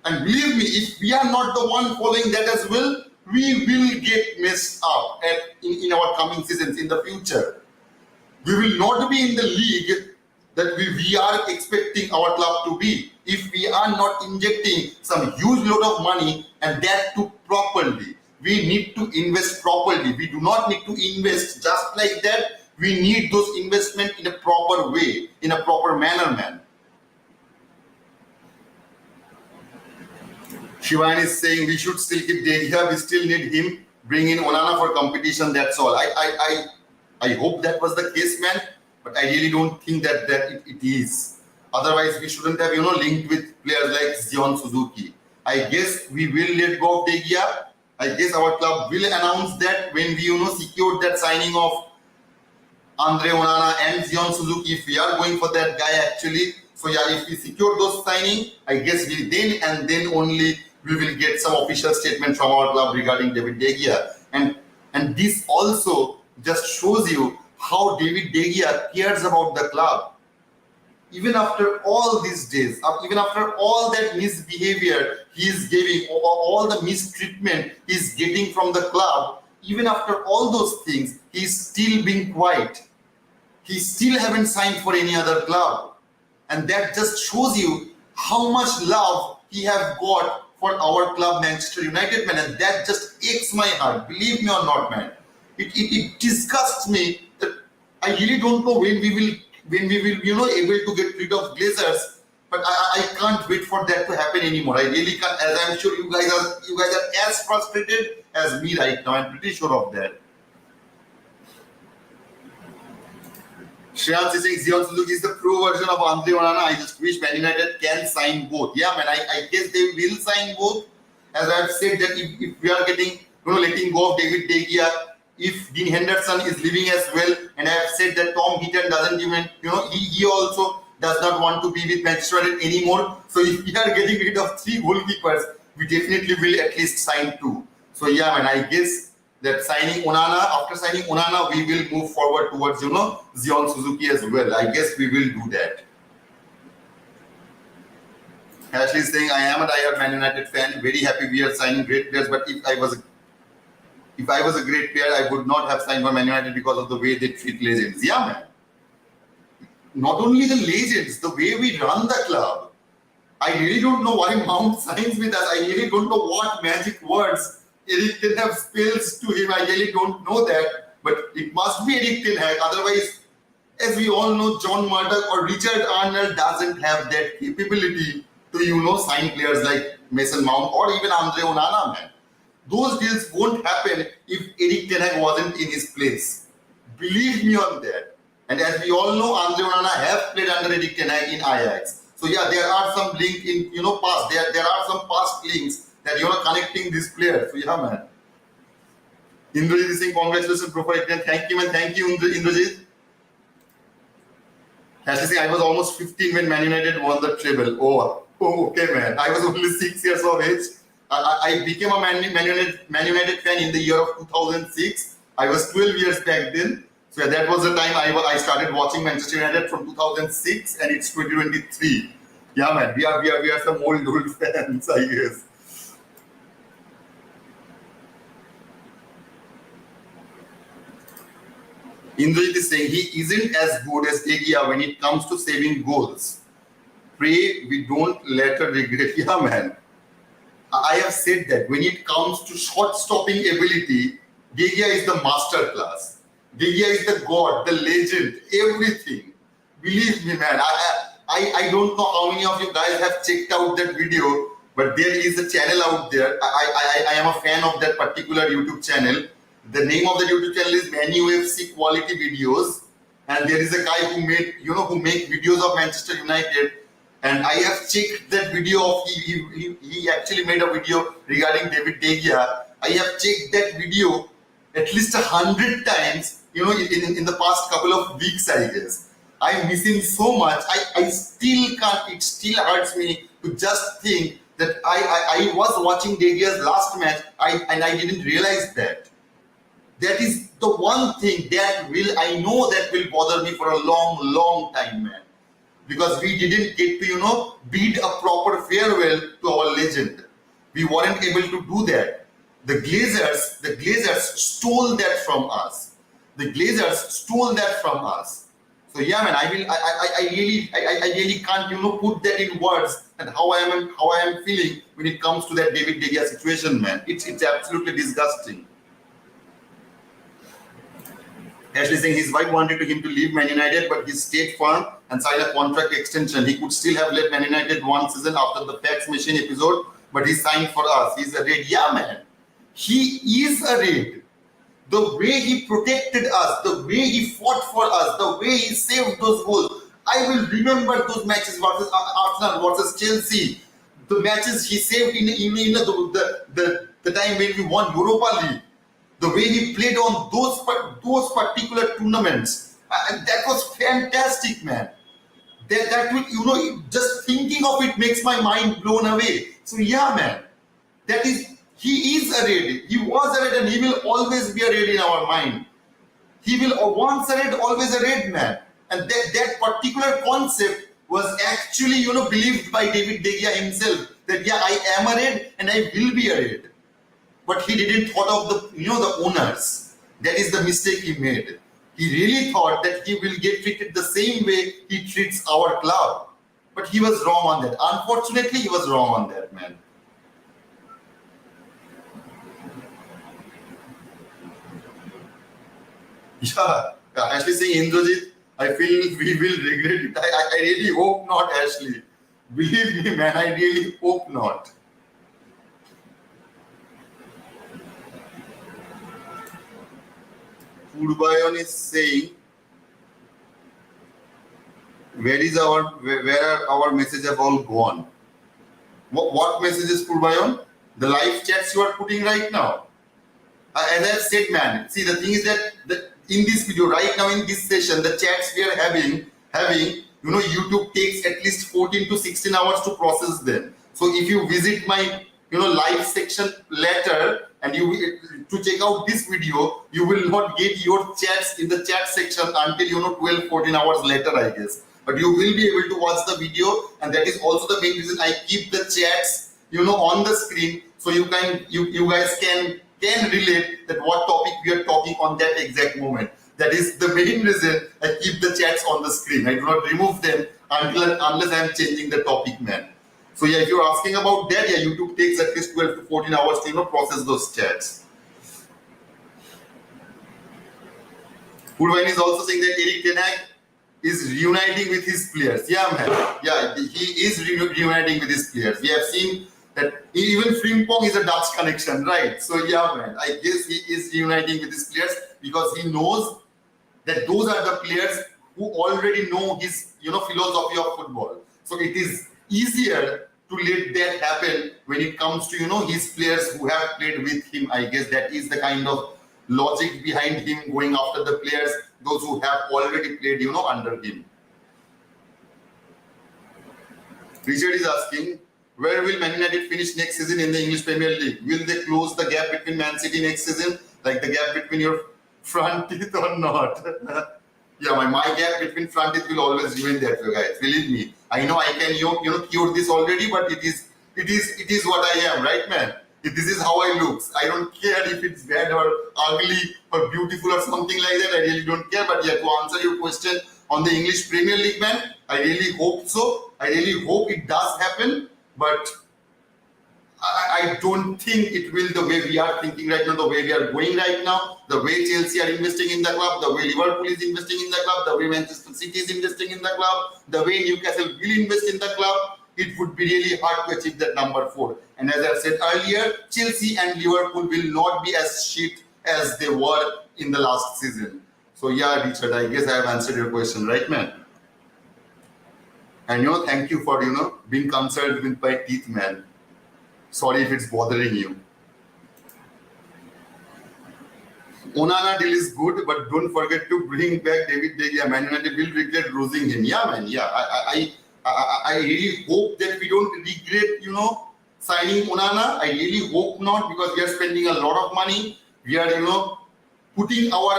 And believe me, if we are not the one following that as well, we will get messed up in our coming seasons in the future. We will not be in the league that we are expecting our club to be if we are not injecting some huge load of money, and that too properly. We need to invest properly. We do not need to invest just like that. We need those investment in a proper way, in a proper manner, man. Shivan is saying we should still keep De Gea. We still need him. Bring in Onana for competition. That's all. I hope that was the case, man. But I really don't think that it is. Otherwise, we shouldn't have, linked with players like Zion Suzuki. I guess we will let go of De Gea. I guess our club will announce that when we, secured that signing of Andre Onana and Zion Suzuki, if we are going for that guy actually. So yeah, if we secure those signing, I guess we then only we will get some official statement from our club regarding David De Gea. And this also just shows you how David De Gea cares about the club. Even after all these days, even after all that misbehavior he is giving, all the mistreatment he is getting from the club, even after all those things, he is still being quiet. He still haven't signed for any other club. And that just shows you how much love he have got for our club, Manchester United, man. And that just aches my heart, believe me or not, man. It disgusts me that I really don't know when we will able to get rid of Glazers, but I can't wait for that to happen anymore. I really can't, as I'm sure you guys are as frustrated as me right now. I'm pretty sure of that. Shreyans is saying Zion Suzuki is the pro version of Andre Onana. I just wish Man United can sign both. Yeah, man, I guess they will sign both. As I've said that if we are getting, letting go of David De Gea, if Dean Henderson is leaving as well, and I have said that Tom Heaton doesn't even, he also does not want to be with Manchester United anymore. So if we are getting rid of 3 goalkeepers, we definitely will at least sign 2. So yeah, man, I guess that signing Onana, after signing Onana, we will move forward towards, Zion Suzuki as well. I guess we will do that. Ashley is saying, I am a diehard Man United fan. Very happy we are signing great players. But if I was a great player, I would not have signed for Man United because of the way they treat legends. Yeah, man. Not only the legends, the way we run the club. I really don't know why Mount signs with us. I really don't know what magic words Eric Ten Hag spells to him. I really don't know that. But it must be Eric Ten Hag. Otherwise, as we all know, John Murdoch or Richard Arnold doesn't have that capability to, sign players like Mason Mount or even Andre Onana, man. Those deals won't happen if Eric Ten Hag wasn't in his place. Believe me on that. And as we all know, Andre Onana have played under Eric Ten Hag in Ajax. So yeah, there are some link in, past. There are some past links that, connecting these players. So yeah, man. Indrajit is saying, congratulations, Profile. Thank you, man. Thank you, Indrajit. As I say, I was almost 15 when Man United won the treble. Oh, okay, man. I was only 6 years of age. I became a Man United fan in the year of 2006. I was 12 years back then. So yeah, that was the time I started watching Manchester United from 2006, and it's 2023. Yeah, man. We are some old fans, I guess. Indrajit is saying he isn't as good as De Gea when it comes to saving goals. Pray we don't later regret. Yeah, man. I have said that when it comes to shot-stopping ability, De Gea is the master class. De Gea is the god, the legend, everything. Believe me, man. I don't know how many of you guys have checked out that video, but there is a channel out there. I am a fan of that particular YouTube channel. The name of the YouTube channel is ManUFC Quality Videos, and there is a guy who make videos of Manchester United. And I have checked that video of he actually made a video regarding David De Gea. I have checked that video at least 100 times, in the past couple of weeks, I guess. I miss him so much. I still can't. It still hurts me to just think that I was watching De Gea's last match, and I didn't realize that. That is the one thing that will bother me for a long, long time, man. Because we didn't get to, bid a proper farewell to our legend. We weren't able to do that. The Glazers stole that from us. The Glazers stole that from us. So yeah, man, I really can't, put that in words and how I am feeling when it comes to that David De Gea situation, man. It's absolutely disgusting. Ashley saying his wife wanted him to leave Man United, but he stayed firm and signed a contract extension. He could still have left Man United one season after the fax machine episode, but he signed for us. He's a Red. Yeah, man. He is a Red. The way he protected us, the way he fought for us, the way he saved those goals. I will remember those matches versus Arsenal versus Chelsea. The matches he saved in the time when we won Europa League. The way he played on those particular tournaments, that was fantastic, man. That will, just thinking of it makes my mind blown away. So yeah, man, he is a Red. He was a Red, and he will always be a Red in our mind. He will once a Red, always a Red, man. And that particular concept was actually, believed by David De Gea himself. That yeah, I am a Red and I will be a Red. But he didn't thought of the owners. That is the mistake he made. He really thought that he will get treated the same way he treats our club. But he was wrong on that. Unfortunately, he was wrong on that, man. Yeah, Ashley saying, Indrajit, I feel we will regret it. I really hope not, Ashley. Believe me, man, I really hope not. Purbayan is saying, where are our messages have all gone? What messages, Purbayan? The live chats you are putting right now. As I've said, man, see, the thing is that in this video, right now in this session, the chats we are having, YouTube takes at least 14 to 16 hours to process them. So if you visit my, live section later and to check out this video, you will not get your chats in the chat section until, 12, 14 hours later, I guess. But you will be able to watch the video, and that is also the main reason I keep the chats, on the screen, so you guys can relate that what topic we are talking on that exact moment. That is the main reason I keep the chats on the screen. I do not remove them unless I am changing the topic, man. So yeah, if you're asking about that, yeah, YouTube takes at least 12 to 14 hours to process those chats. Purvain is also saying that Erik ten Hag is reuniting with his players. Yeah, man. Yeah, he is reuniting with his players. We have seen that even Frimpong is a Dutch connection, right? So yeah, man, I guess he is reuniting with his players because he knows that those are the players who already know his, philosophy of football. So it is easier to let that happen when it comes to, his players who have played with him. I guess that is the kind of logic behind him going after the players, those who have already played, under him. Richard is asking, where will Man United finish next season in the English Premier League? Will they close the gap between Man City next season, like the gap between your front teeth, or not? Yeah, my gap between front teeth will always remain that way, guys. Believe me. I know I can cure this already, but it is what I am, right, man? This is how I look. I don't care if it's bad or ugly or beautiful or something like that. I really don't care. But yeah, to answer your question on the English Premier League, man, I really hope so. I really hope it does happen. But I don't think it will the way we are thinking right now, the way we are going right now, the way Chelsea are investing in the club, the way Liverpool is investing in the club, the way Manchester City is investing in the club, the way Newcastle will invest in the club. It would be really hard to achieve that number 4. And as I said earlier, Chelsea and Liverpool will not be as shit as they were in the last season. So yeah, Richard, I guess I have answered your question, right, man? And thank you for being concerned with my teeth, man. Sorry if it's bothering you. Onana deal is good, but don't forget to bring back David De Gea. Man United will regret losing him. Yeah, man. Yeah, I really hope that we don't regret, signing Onana. I really hope not, because we are spending a lot of money. We are, putting our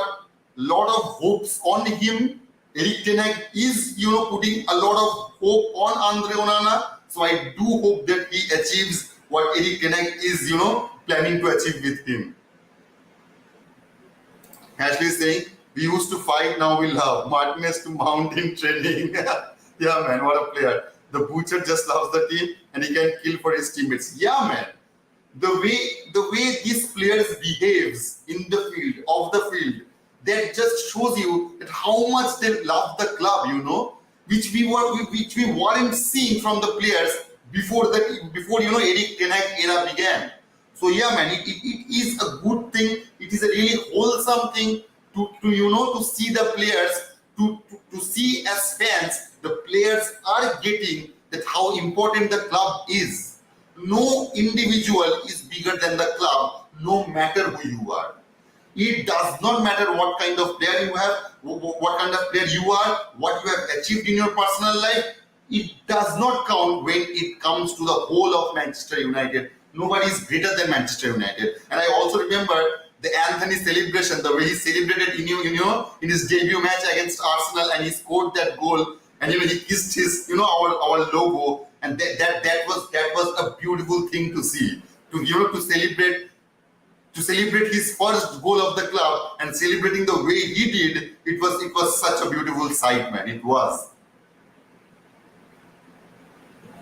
lot of hopes on him. Erik ten Hag is, putting a lot of hope on Andre Onana. So I do hope that he achieves what Erik ten Hag is, planning to achieve with him. Ashley is saying, we used to fight, now we love. Martinez to Mount in training. Yeah, man, what a player. The Butcher just loves the team and he can kill for his teammates. Yeah, man. The way these players behaves in the field, off the field, that just shows you that how much they love the club, which we weren't seeing from the players before Erik ten Hag era began. So yeah, man, it is a good thing. It is a really wholesome thing to see the players, to see as fans, the players are getting that how important the club is. No individual is bigger than the club, no matter who you are. It does not matter what kind of player you have, what kind of player you are, what you have achieved in your personal life. It does not count when it comes to the whole of Manchester United. Nobody is greater than Manchester United. And I also remember the Anthony celebration, the way he celebrated in his debut match against Arsenal, and he scored that goal, and he kissed his our logo, and that was a beautiful thing to see. To celebrate his first goal of the club and celebrating the way he did, it was such a beautiful sight, man. It was.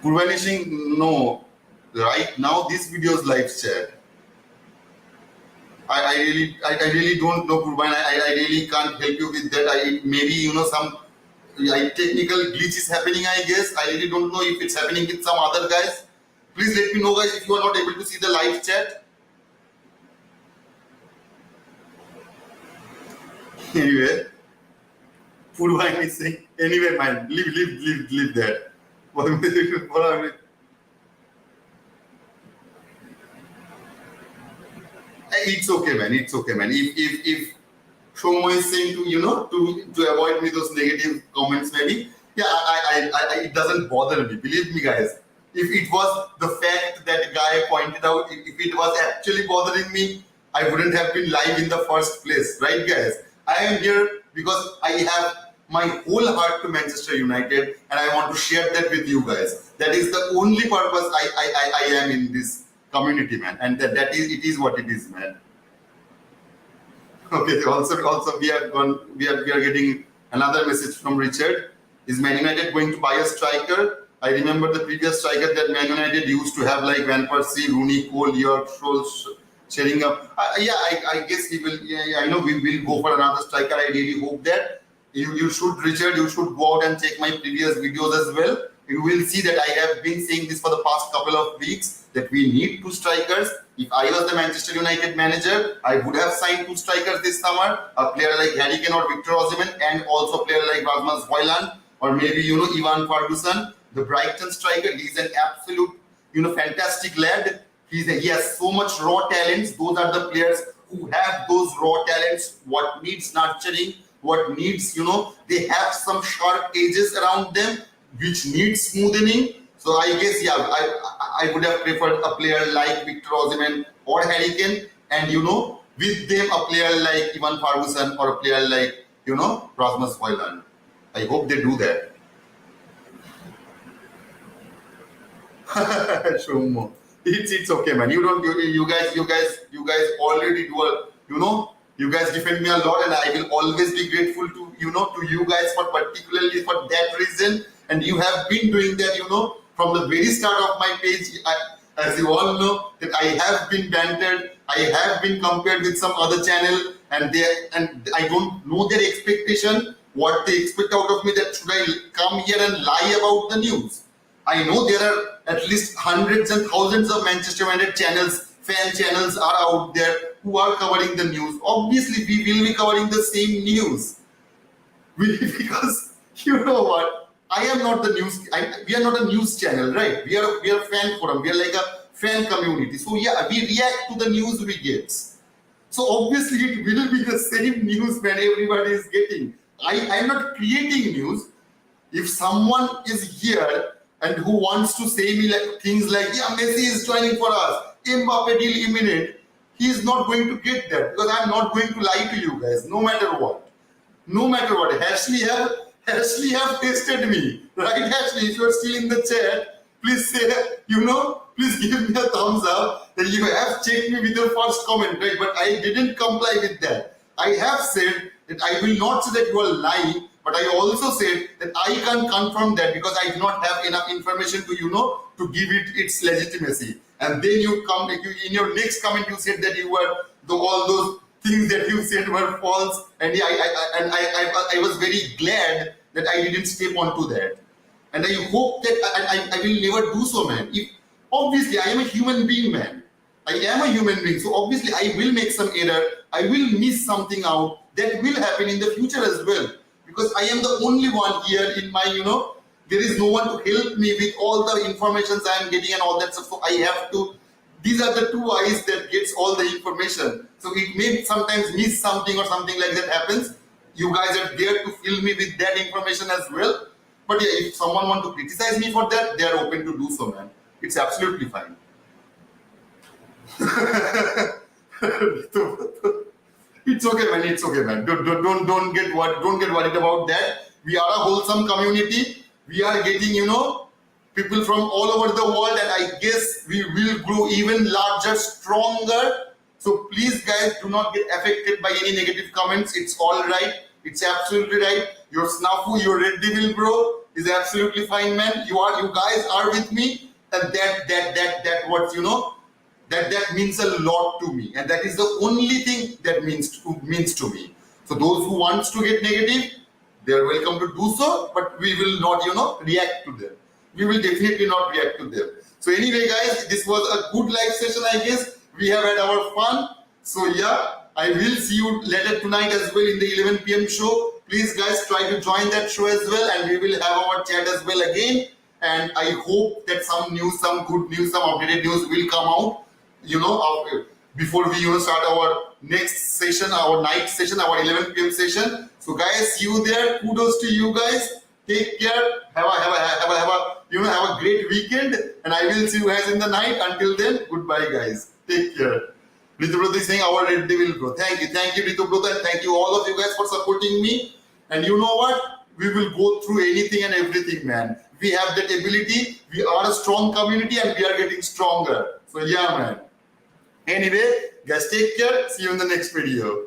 Purvanishing, no. Right now, this video's live chat. I really don't know, Purvan. I really can't help you with that. Maybe some technical glitch is happening, I guess. I really don't know if it's happening with some other guys. Please let me know, guys, if you are not able to see the live chat. Anyway, Purvan is saying, anyway, man, leave that. It's okay, man. It's okay, man. If Shomo is saying to avoid me those negative comments, maybe. Yeah, it doesn't bother me. Believe me, guys. If it was the fact that guy pointed out, if it was actually bothering me, I wouldn't have been live in the first place, right, guys? I am here because I have my whole heart to Manchester United, and I want to share that with you guys. That is the only purpose I am in this community, man, and that is it is what it is, man. Okay. Also, we are getting another message from Richard. Is Man United going to buy a striker? I remember the previous striker that Man United used to have, like Van Persie, Rooney, Cole, York, Scholes, sharing up. I guess he will. Yeah, I know we will go for another striker. I really hope that you should, Richard. You should go out and check my previous videos as well. You will see that I have been saying this for the past couple of weeks that we need 2 strikers. If I was the Manchester United manager, I would have signed 2 strikers this summer. A player like Harry Kane or Victor Osimhen, and also a player like Rasmus HOJLUND, or maybe Ivan Ferguson, the Brighton striker. He's an absolute fantastic lad. He has so much raw talents. Those are the players who have those raw talents. What needs nurturing, what needs they have some sharp edges around them which needs smoothening. So I guess I would have preferred a player like Victor Osimhen or Harry Kane, and with them a player like Ivan Ferguson or a player like Rasmus HOJLUND. I hope they do that. Shomo. It's okay, man. You guys already do you guys defend me a lot, and I will always be grateful to you guys for particularly for that reason. And you have been doing that from the very start of my page. As you all know, that I have been bantered, I have been compared with some other channel, and I don't know their expectation, what they expect out of me, that should I come here and lie about the news. I know there are at least hundreds and thousands of Manchester United channels, fan channels are out there who are covering the news. Obviously, we will be covering the same news. Because you know what? I am not the news. We are not a news channel, right? We are a fan forum. We are like a fan community. So yeah, we react to the news we get. So obviously, it will be the same news when everybody is getting. I am not creating news. If someone is here and who wants to say me like things like, yeah, Messi is joining for us, Mbappe deal imminent, he is not going to get that, because I am not going to lie to you guys, no matter what. No matter what. Ashley have tested me, right? Ashley, if you are still in the chat, please say, please give me a thumbs up that you have checked me with your first comment, right? But I didn't comply with that. I have said that I will not say that you are lying, but I also said that I can't confirm that because I do not have enough information to, to give it its legitimacy. And then you come, in your next comment, you said that you were, all those things that you said were false. And yeah, I was very glad that I didn't step onto that. And I hope that I will never do so, man. Obviously, I am a human being, man. I am a human being. So obviously, I will make some error. I will miss something out. That will happen in the future as well. Because I am the only one here in my, there is no one to help me with all the informations I am getting and all that stuff. So I have to, these are the 2 eyes that gets all the information. So it may sometimes miss something or something like that happens. You guys are there to fill me with that information as well. But yeah, if someone wants to criticize me for that, they are open to do so, man. It's absolutely fine. It's okay, man. It's okay, man. Don't get worried about that. We are a wholesome community. We are getting, people from all over the world, and I guess we will grow even larger, stronger. So please, guys, do not get affected by any negative comments. It's all right. It's absolutely right. Your snafu, your red devil, bro, is absolutely fine, man. You guys are with me, and that what that means a lot to me, and that is the only thing that means to me. So those who wants to get negative, they are welcome to do so, but we will not react to them. We will definitely not react to them. So anyway, guys, this was a good live session, I guess. We have had our fun. So yeah, I will see you later tonight as well in the 11 p.m. show. Please, guys, try to join that show as well, and we will have our chat as well again. And I hope that some news, some good news, some updated news will come out, before we start our next session, our night session, our 11 p.m. session. So guys, see you there. Kudos to you guys. Take care. Have a great weekend, and I will see you guys in the night. Until then, goodbye, guys. Take care. Ritu Brother is saying our red devil grow. Thank you, Ritu Brother, and thank you all of you guys for supporting me. And you know what? We will go through anything and everything, man. We have that ability. We are a strong community, and we are getting stronger. So yeah, man. Anyway, guys, take care. See you in the next video.